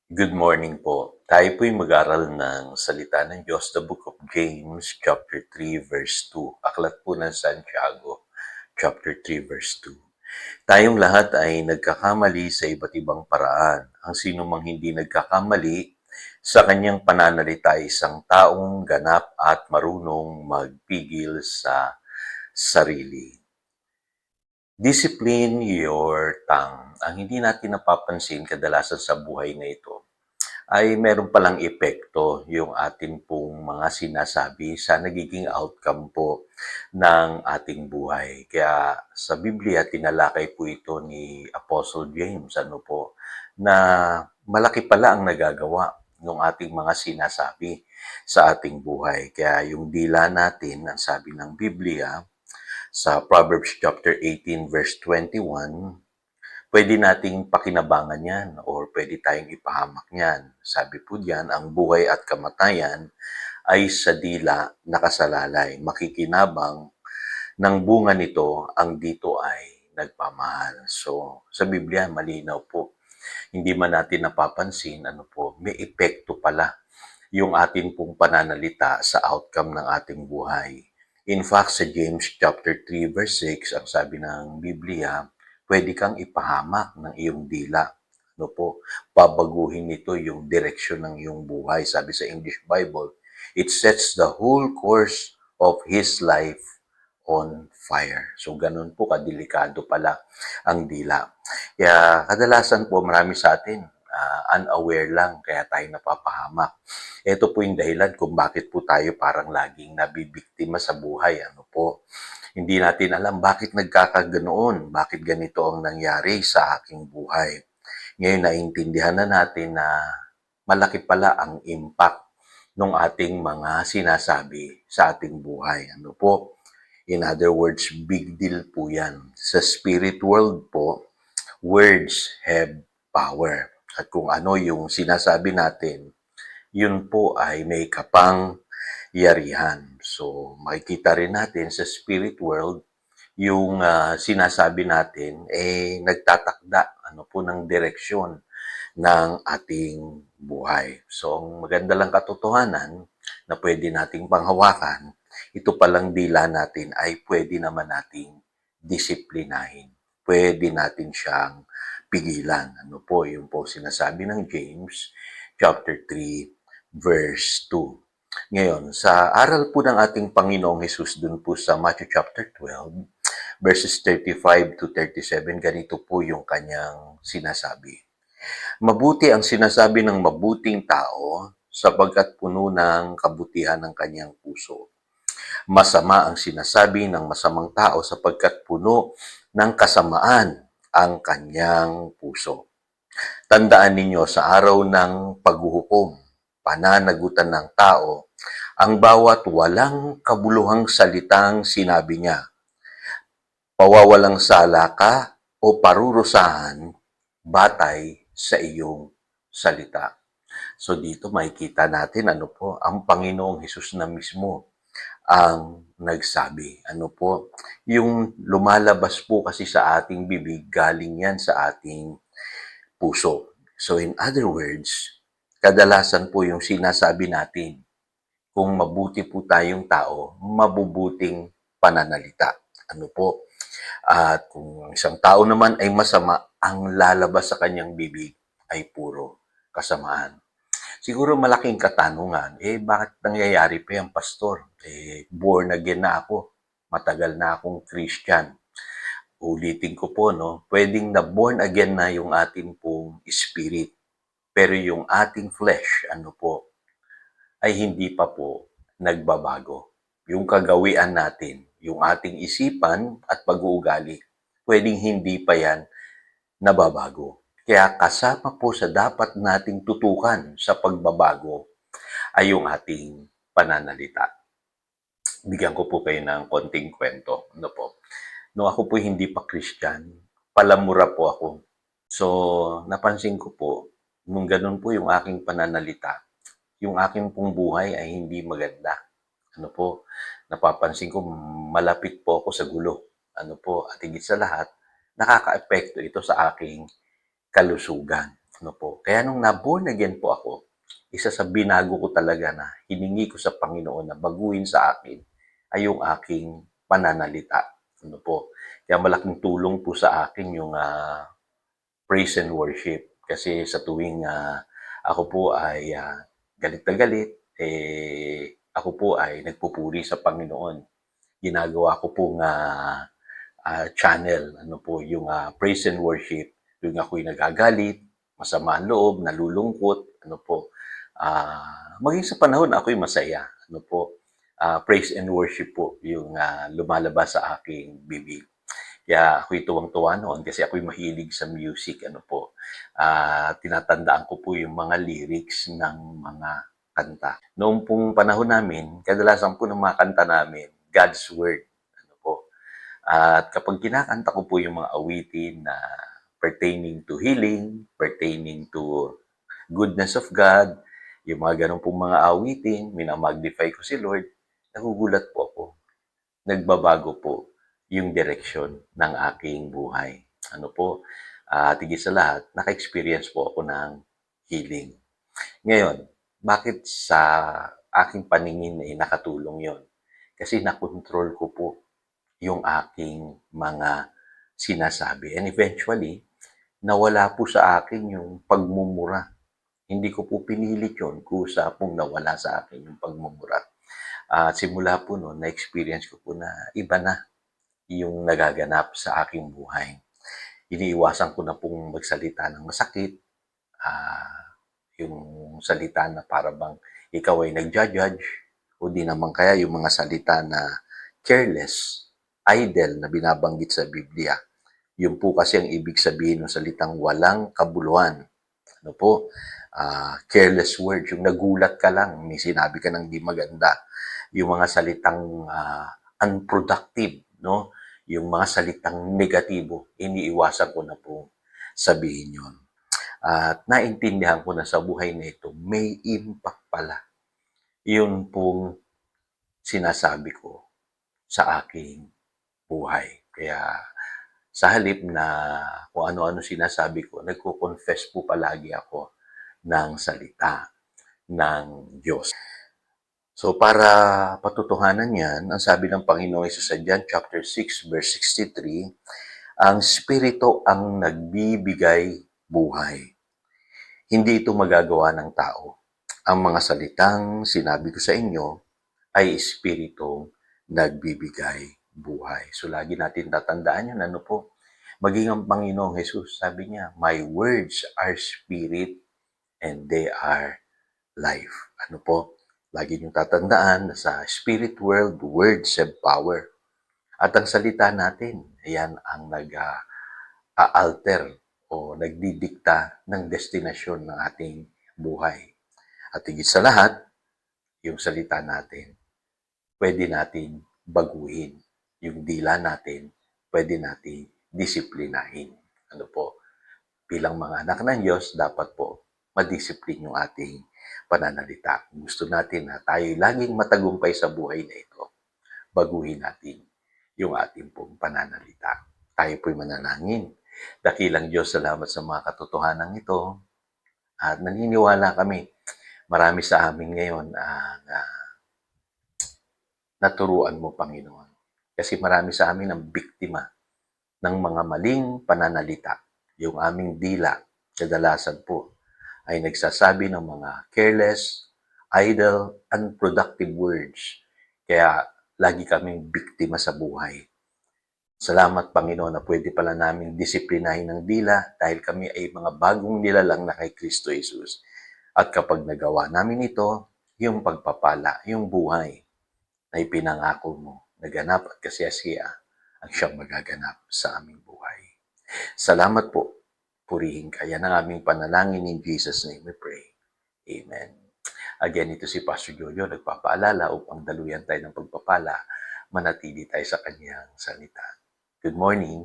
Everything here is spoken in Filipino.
Good morning po. Tayo po'y mag-aral ng salita ng Diyos, the book of James, chapter 3, verse 2. Aklat po ng Santiago, chapter 3, verse 2. Tayong lahat ay nagkakamali sa iba't ibang paraan. Ang sino mang hindi nagkakamali, sa kanyang pananalita ay isang taong ganap at marunong magpigil sa sarili. Discipline your tongue. Ang hindi natin napapansin kadalasan sa buhay na ito ay meron palang epekto yung atin pong mga sinasabi sa nagiging outcome po ng ating buhay. Kaya sa Biblia, tinalakay po ito ni Apostle James, na malaki pala ang nagagawa ng ating mga sinasabi sa ating buhay. Kaya yung dila natin, ang sabi ng Biblia, sa Proverbs chapter 18 verse 21, pwede nating pakinabangan yan or pwede tayong ipahamak yan. Sabi po diyan, ang buhay at kamatayan ay sa dila nakasalalay. Makikinabang ng bunga nito, ang dito ay nagpamahal. So, sa Biblia, malinaw po. Hindi man natin napapansin, may epekto pala yung atin pong pananalita sa outcome ng ating buhay. In fact, sa James chapter 3 verse 6, ang sabi ng Biblia, pwede kang ipahamak ng iyong dila. Babaguhin nito yung direksyon ng iyong buhay. Sabi sa English Bible, it sets the whole course of his life on fire. So, ganun po kadelikado pala ang dila. Kaya kadalasan po marami sa atin unaware lang kaya tayo napapahamak. Ito po yung dahilan kung bakit po tayo parang laging nabibiktima sa buhay. Hindi natin alam bakit nagkakaganoon, bakit ganito ang nangyari sa aking buhay. Ngayon, naintindihan na natin na malaki pala ang impact ng ating mga sinasabi sa ating buhay. In other words, big deal po yan. Sa spirit world po, words have power. At kung ano yung sinasabi natin, yun po ay may kapangyarihan. So, makikita rin natin sa spirit world, yung sinasabi natin, nagtatakda ng direksyon ng ating buhay. So, ang maganda lang katotohanan na pwede nating panghawakan, ito palang dila natin ay pwede naman nating disiplinahin. Pwede natin siyang pigilan. Yung po sinasabi ng James chapter 3 verse 2. Ngayon, sa aral po ng ating Panginoong Hesus dun po sa Matthew chapter 12, verses 35 to 37, ganito po yung kanyang sinasabi. Mabuti ang sinasabi ng mabuting tao sapagkat puno ng kabutihan ng kanyang puso. Masama ang sinasabi ng masamang tao sapagkat puno ng kasamaan ang kanyang puso. Tandaan ninyo sa araw ng paghuhukom, pananagutan ng tao, ang bawat walang kabuluhang salitang sinabi niya. Pawawalang sala ka o parurusahan batay sa iyong salita. So dito makikita natin ang Panginoong Hesus na mismo ang nagsabi. Yung lumalabas po kasi sa ating bibig, galing yan sa ating puso. So in other words, kadalasan po yung sinasabi natin, kung mabuti po tayong tao, mabubuting pananalita. At kung isang tao naman ay masama, ang lalabas sa kanyang bibig ay puro kasamaan. Siguro malaking katanungan, bakit nangyayari pa yan, pastor? Born again na ako. Matagal na akong Christian. Ulitin ko po, pwedeng na born again na yung ating pong spirit. Pero yung ating flesh, ay hindi pa po nagbabago. Yung kagawian natin, yung ating isipan at pag-uugali, pwedeng hindi pa yan nababago. Kaya kasama po sa dapat nating tutukan sa pagbabago ay yung ating pananalita. Bigyan ko po kayo ng konting kwento. Nung ako po hindi pa Christian, palamura po ako. So, napansin ko po, nung ganun po yung aking pananalita, yung aking pong buhay ay hindi maganda. Napapansin ko malapit po ako sa gulo. At higit sa lahat, nakaka-epekto ito sa aking kalusugan. Ano po, kaya nung na-born again po ako, isa sa binago ko talaga na hiningi ko sa Panginoon na baguhin sa akin ay yung aking pananalita. Ano po, kaya malaking tulong po sa akin yung praise and worship. Kasi sa tuwing ako po ay galit na galit, ako po ay nagpupuri sa Panginoon. Ginagawa ko pong channel, ano po, yung praise and worship. Yung ako'y nagagalit, masama ang loob, nalulungkot, ano po. Maging sa panahon ako'y masaya, ano po. Praise and worship po yung lumalabas sa aking bibig. Kaya ako'y tuwang-tuwa noon kasi ako'y mahilig sa music, ano po. Tinatandaan ko po yung mga lyrics ng mga kanta. Noong pong panahon namin, kadalasan po ng mga kanta namin, God's Word, ano po. At kapag kinakanta ko po yung mga awitin na pertaining to healing, pertaining to goodness of God, yung mga ganun pong mga awitin, minamagnify ko si Lord, nagugulat po ako. Nagbabago po yung direksyon ng aking buhay. Ano po, tigil sa lahat, naka-experience po ako ng healing. Ngayon, bakit sa aking paningin ay nakatulong yon? Kasi nakontrol ko po yung aking mga sinasabi. And eventually, nawala po sa akin yung pagmumura. Hindi ko po pinilit yun, kusa pong nawala sa akin yung pagmumura. At simula po noon, na-experience ko po na iba na yung nagaganap sa aking buhay. Iniiwasan ko na pong magsalita ng masakit, yung salita na para bang ikaw ay nagja-judge, o di naman kaya yung mga salita na careless, idle na binabanggit sa Biblia. Yun po kasi ang ibig sabihin ng salitang walang kabuluhan. Ano po? Careless words, yung nagulat ka lang, may sinabi ka ng di maganda. Yung mga salitang unproductive, no? Yung mga salitang negatibo, iniiwasan ko na po sabihin yun. At naintindihan ko na sa buhay na ito, may impact pala yun pong sinasabi ko sa aking buhay. Kaya sa halip na kung ano-ano sinasabi ko, nagko-confess po palagi ako ng salita ng Diyos. So para patutuhanan yan, ang sabi ng Panginoon sa John chapter 6 verse 63, ang Espiritu ang nagbibigay buhay. Hindi ito magagawa ng tao. Ang mga salitang sinabi ko sa inyo ay Espiritong nagbibigay buhay. So lagi natin tatandaan yan, ano po? Maging ang Panginoong Jesus, sabi niya, my words are spirit and they are life. Ano po? Lagi niyong tatandaan na sa spirit world, words have power. At ang salita natin, ayan ang nag-alter o nagdidikta ng destinasyon ng ating buhay. At higit sa lahat, yung salita natin, pwede natin baguhin. Yung dila natin, pwede natin disiplinahin. Ano po? Bilang mga anak ng Diyos, dapat po madisiplin yung ating pananalita. Gusto natin na tayo laging matagumpay sa buhay na ito. Baguhin natin yung ating pong pananalita. Tayo po'y manalangin. Dakilang Diyos, salamat sa mga katotohanan ito. At naniniwala kami, marami sa amin ngayon ang naturuan mo, Panginoon. Kasi marami sa amin ang biktima ng mga maling pananalita. Yung aming dila, kadalasan po, ay nagsasabi ng mga careless, idle, unproductive words. Kaya lagi kaming biktima sa buhay. Salamat, Panginoon, na pwede pala namin disiplinahin ng dila dahil kami ay mga bagong nilalang na kay Kristo Jesus. At kapag nagawa namin ito, yung pagpapala, yung buhay na ipinangako mo, naganap at kasiyasiya ang siyang magaganap sa aming buhay. Salamat po. Purihin ka. Yan ang aming panalangin. In Jesus' name we pray. Amen. Again, ito si Pastor Jojo, nagpapaalala upang daluyan tayo ng pagpapala, manatili tayo sa kanyang salita. Good morning.